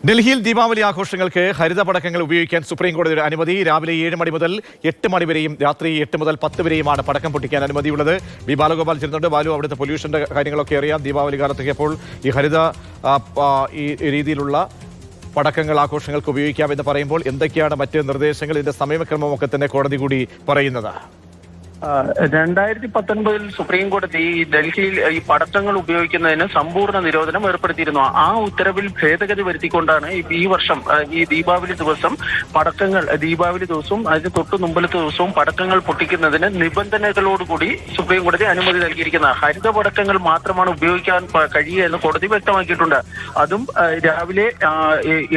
ഡൽഹിയിൽ ദീപാവലി ആഘോഷങ്ങൾക്ക് ഹരിത പടക്കങ്ങൾ ഉപയോഗിക്കാൻ സുപ്രീം കോടതിയുടെ അനുമതി. രാവിലെ 7 മണി മുതൽ 8 മണി വരെയും രാത്രി 8 മുതൽ 10 വരെയുമാണ് പടക്കം പൊട്ടിക്കാൻ അനുമതിയുള്ളത്. ബി ബാലഗോപാൽ ചേരുന്നുണ്ട്. ബാലു, അവിടുത്തെ പൊല്യൂഷന്റെ കാര്യങ്ങളൊക്കെ അറിയാം. ദീപാവലി കാലത്തൊക്കെ അപ്പോൾ ഈ ഹരിത ഈ രീതിയിലുള്ള പടക്കങ്ങൾ ആഘോഷങ്ങൾക്ക് ഉപയോഗിക്കാമെന്ന് പറയുമ്പോൾ എന്തൊക്കെയാണ് മറ്റ് നിർദ്ദേശങ്ങൾ? ഇതിന്റെ സമയക്രമമൊക്കെ തന്നെ കോടതി കൂടി പറയുന്നത്. 2019 സുപ്രീം കോടതി ഡൽഹിയിൽ ഈ പടക്കങ്ങൾ ഉപയോഗിക്കുന്നതിന് സമ്പൂർണ്ണ നിരോധനം ഏർപ്പെടുത്തിയിരുന്നു. ആ ഉത്തരവിൽ ഭേദഗതി വരുത്തിക്കൊണ്ടാണ് ഈ വർഷം ഈ ദീപാവലി ദിവസം പടക്കങ്ങൾ, ദീപാവലി ദിവസവും അതിന് തൊട്ട് മുമ്പിലത്തെ ദിവസവും പടക്കങ്ങൾ പൊട്ടിക്കുന്നതിന് നിബന്ധനകളോടുകൂടി സുപ്രീം കോടതി അനുമതി നൽകിയിരിക്കുന്നത്. ഹരിത പടക്കങ്ങൾ മാത്രമാണ് ഉപയോഗിക്കാൻ കഴിയുക എന്ന് കോടതി വ്യക്തമാക്കിയിട്ടുണ്ട്. അതും രാവിലെ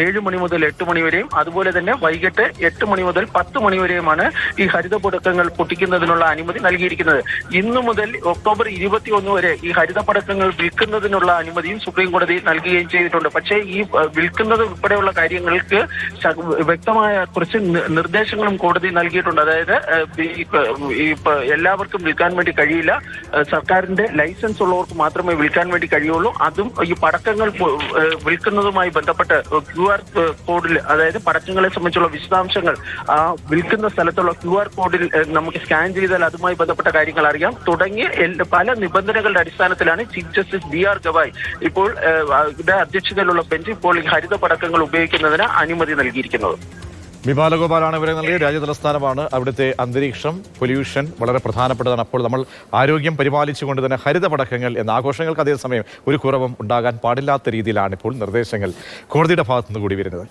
7 മണി മുതൽ 8 മണി വരെയും അതുപോലെ തന്നെ വൈകിട്ട് 8 മണി മുതൽ 10 മണി വരെയുമാണ് ഈ ഹരിത പടക്കങ്ങൾ പൊട്ടിക്കുന്നതിനുള്ള അനുമതി നൽകിയിരിക്കുന്നത്. ഇന്നു മുതൽ ഒക്ടോബർ 21 വരെ ഈ ഹരിത പടക്കങ്ങൾ വിൽക്കുന്നതിനുള്ള അനുമതിയും സുപ്രീം കോടതി നൽകുകയും ചെയ്തിട്ടുണ്ട്. പക്ഷേ ഈ വിൽക്കുന്നത് ഉൾപ്പെടെയുള്ള കാര്യങ്ങൾക്ക് വ്യക്തമായ കുറച്ച് നിർദ്ദേശങ്ങളും കോടതി നൽകിയിട്ടുണ്ട്. അതായത് എല്ലാവർക്കും വിൽക്കാൻ വേണ്ടി കഴിയില്ല, സർക്കാരിന്റെ ലൈസൻസ് ഉള്ളവർക്ക് മാത്രമേ വിൽക്കാൻ വേണ്ടി കഴിയുള്ളൂ. അതും ഈ പടക്കങ്ങൾ വിൽക്കുന്നതുമായി ബന്ധപ്പെട്ട് QR കോഡിൽ, അതായത് പടക്കങ്ങളെ സംബന്ധിച്ചുള്ള വിശദാംശങ്ങൾ ആ വിൽക്കുന്ന സ്ഥലത്തുള്ള QR കോഡിൽ നമുക്ക് സ്കാൻ ചെയ്താൽ അതുമായി ബന്ധപ്പെട്ട കാര്യങ്ങൾ അറിയാം. തുടങ്ങിയ പല നിബന്ധനകളുടെ അടിസ്ഥാനത്തിലാണ് ചീഫ് ജസ്റ്റിസ് BR ഗവായ് ഇപ്പോൾ അധ്യക്ഷതയിലുള്ള ബെഞ്ച് ഇപ്പോൾ ഹരിത പടക്കങ്ങൾ ഉപയോഗിക്കുന്നതിന് അനുമതി നൽകിയിരിക്കുന്നത്. ബി ബാലഗോപാലാണ് ഇവരെ നൽകിയ രാജ്യതലസ്ഥാനമാണ്. അവിടുത്തെ അന്തരീക്ഷം, പൊല്യൂഷൻ വളരെ പ്രധാനപ്പെട്ടതാണ്. അപ്പോൾ നമ്മൾ ആരോഗ്യം പരിപാലിച്ചുകൊണ്ട് തന്നെ ഹരിത പടക്കങ്ങൾ എന്ന ആഘോഷങ്ങൾക്ക് അതേസമയം ഒരു കുറവും ഉണ്ടാകാൻ പാടില്ലാത്ത രീതിയിലാണ് ഇപ്പോൾ നിർദ്ദേശങ്ങൾ കോടതിയുടെ ഭാഗത്തുനിന്ന് കൂടി വരുന്നത്.